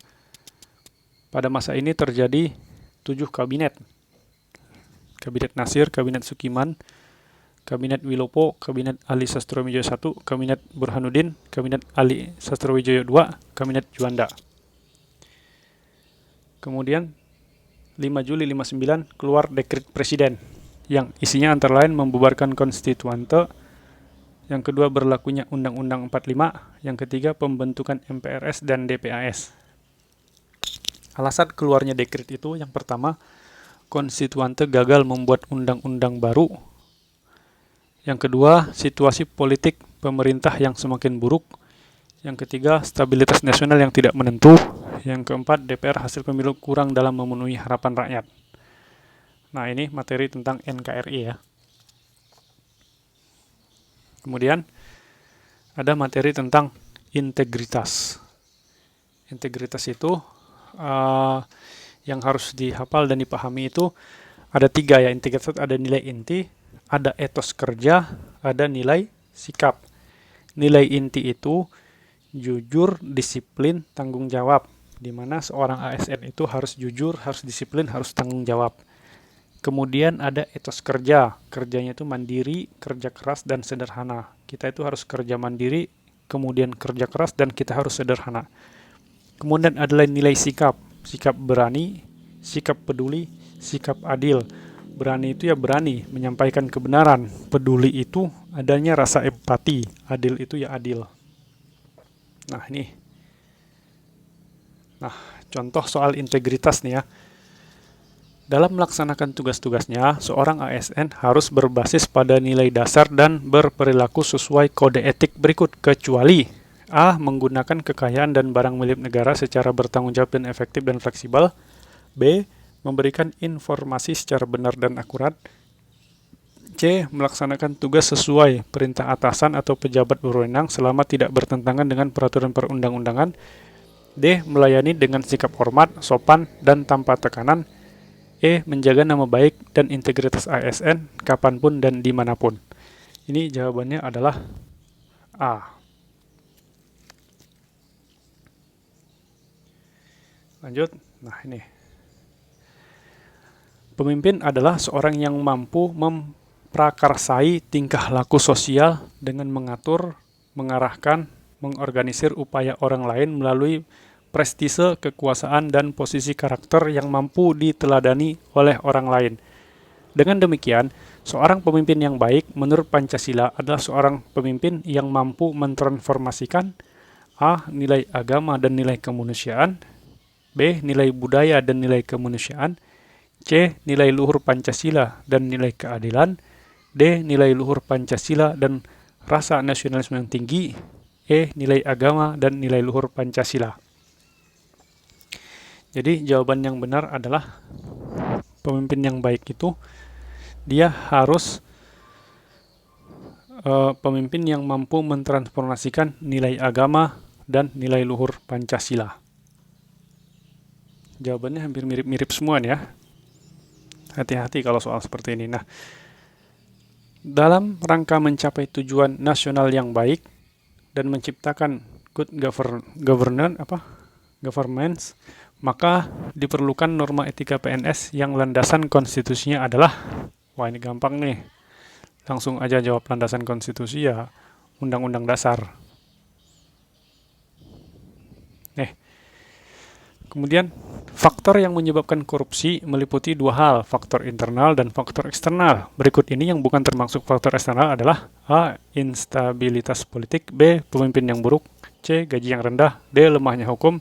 Speaker 1: Pada masa ini terjadi 7 kabinet. Kabinet Nasir, Kabinet Sukiman, Kabinet Wilopo, Kabinet Ali Sastrowijoyo I, Kabinet Burhanuddin, Kabinet Ali Sastrowijoyo II, Kabinet Juanda. Kemudian 5 Juli 59 keluar dekret presiden yang isinya antara lain membubarkan konstituante, yang kedua berlakunya Undang-Undang 45, yang ketiga pembentukan MPRS dan DPAS. Alasan keluarnya dekret itu yang pertama, konstituante gagal membuat undang-undang baru. Yang kedua, situasi politik pemerintah yang semakin buruk. Yang ketiga, stabilitas nasional yang tidak menentu. Yang keempat, DPR hasil pemilu kurang dalam memenuhi harapan rakyat. Nah, ini materi tentang NKRI ya. Kemudian, ada materi tentang integritas. Integritas itu yang harus dihafal dan dipahami itu ada 3 ya. Integritas ada nilai inti, ada etos kerja, ada nilai sikap. Nilai inti itu jujur, disiplin, tanggung jawab. Di mana seorang ASN itu harus jujur, harus disiplin, harus tanggung jawab. Kemudian ada etos kerja. Kerjanya itu mandiri, kerja keras, dan sederhana. Kita itu harus kerja mandiri, kemudian kerja keras, dan kita harus sederhana. Kemudian adalah nilai sikap. Sikap berani, sikap peduli, sikap adil. Berani itu ya berani menyampaikan kebenaran. Peduli itu adanya rasa empati. Adil itu ya adil. Nah, ini. Nah, contoh soal integritas nih ya. Dalam melaksanakan tugas-tugasnya, seorang ASN harus berbasis pada nilai dasar dan berperilaku sesuai kode etik berikut, kecuali A. Menggunakan kekayaan dan barang milik negara secara bertanggung jawab dan efektif dan fleksibel. B. Memberikan informasi secara benar dan akurat. C. Melaksanakan tugas sesuai perintah atasan atau pejabat berwenang selama tidak bertentangan dengan peraturan perundang-undangan. D. Melayani dengan sikap hormat, sopan, dan tanpa tekanan. E. Menjaga nama baik dan integritas ASN kapanpun dan dimanapun. Ini jawabannya adalah A. Lanjut. Nah, ini. Pemimpin adalah seorang yang mampu memprakarsai tingkah laku sosial dengan mengatur, mengarahkan, mengorganisir upaya orang lain melalui prestise, kekuasaan, dan posisi karakter yang mampu diteladani oleh orang lain. Dengan demikian, seorang pemimpin yang baik menurut Pancasila adalah seorang pemimpin yang mampu mentransformasikan A. Nilai agama dan nilai kemanusiaan, B. Nilai budaya dan nilai kemanusiaan, C. Nilai luhur Pancasila dan nilai keadilan, D. Nilai luhur Pancasila dan rasa nasionalisme yang tinggi. E. Nilai agama dan nilai luhur Pancasila. Jadi jawaban yang benar adalah pemimpin yang baik itu dia harus pemimpin yang mampu mentransformasikan nilai agama dan nilai luhur Pancasila. Jawabannya hampir mirip-mirip semua nih ya. Hati-hati kalau soal seperti ini. Nah, dalam rangka mencapai tujuan nasional yang baik dan menciptakan good governance, maka diperlukan norma etika PNS yang landasan konstitusinya adalah, wah ini gampang nih, langsung aja jawab landasan konstitusi ya Undang-Undang Dasar. Kemudian faktor yang menyebabkan korupsi meliputi dua hal, faktor internal dan faktor eksternal. Berikut ini yang bukan termasuk faktor eksternal adalah A. Instabilitas politik, B. Pemimpin yang buruk, C. Gaji yang rendah, D. Lemahnya hukum,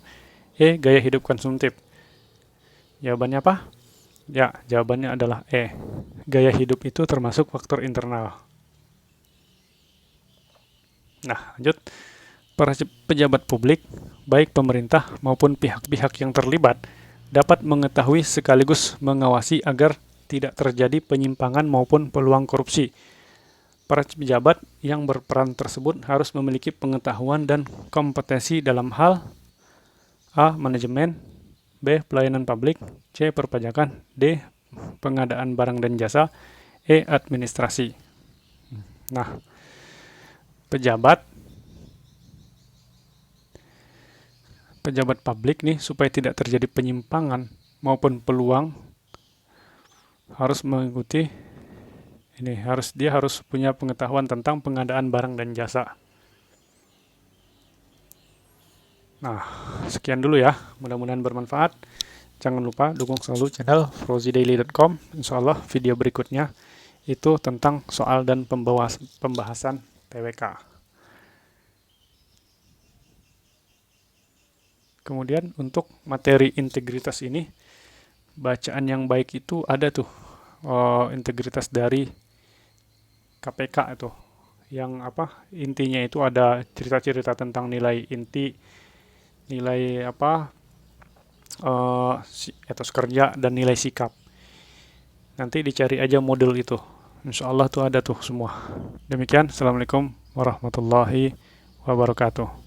Speaker 1: E. Gaya hidup konsumtif. Jawabannya apa? Ya, jawabannya adalah E. Gaya hidup itu termasuk faktor internal. Nah, lanjut. Para pejabat publik, baik pemerintah maupun pihak-pihak yang terlibat, dapat mengetahui sekaligus mengawasi agar tidak terjadi penyimpangan maupun peluang korupsi. Para pejabat yang berperan tersebut harus memiliki pengetahuan dan kompetensi dalam hal A. Manajemen, B. Pelayanan publik, C. Perpajakan, D. Pengadaan barang dan jasa, E. Administrasi. Nah, pejabat publik nih supaya tidak terjadi penyimpangan maupun peluang harus mengikuti ini, dia harus punya pengetahuan tentang pengadaan barang dan jasa. Nah, sekian dulu ya, mudah-mudahan bermanfaat. Jangan lupa dukung selalu channel frozidaily.com. Insyaallah video berikutnya itu tentang soal dan pembahasan TWK. Kemudian untuk materi integritas ini, bacaan yang baik itu ada tuh, integritas dari KPK itu. Yang apa? Intinya itu ada cerita-cerita tentang nilai inti, nilai etos kerja dan nilai sikap. Nanti dicari aja model itu. Insyaallah tuh ada tuh semua. Demikian, Assalamualaikum warahmatullahi wabarakatuh.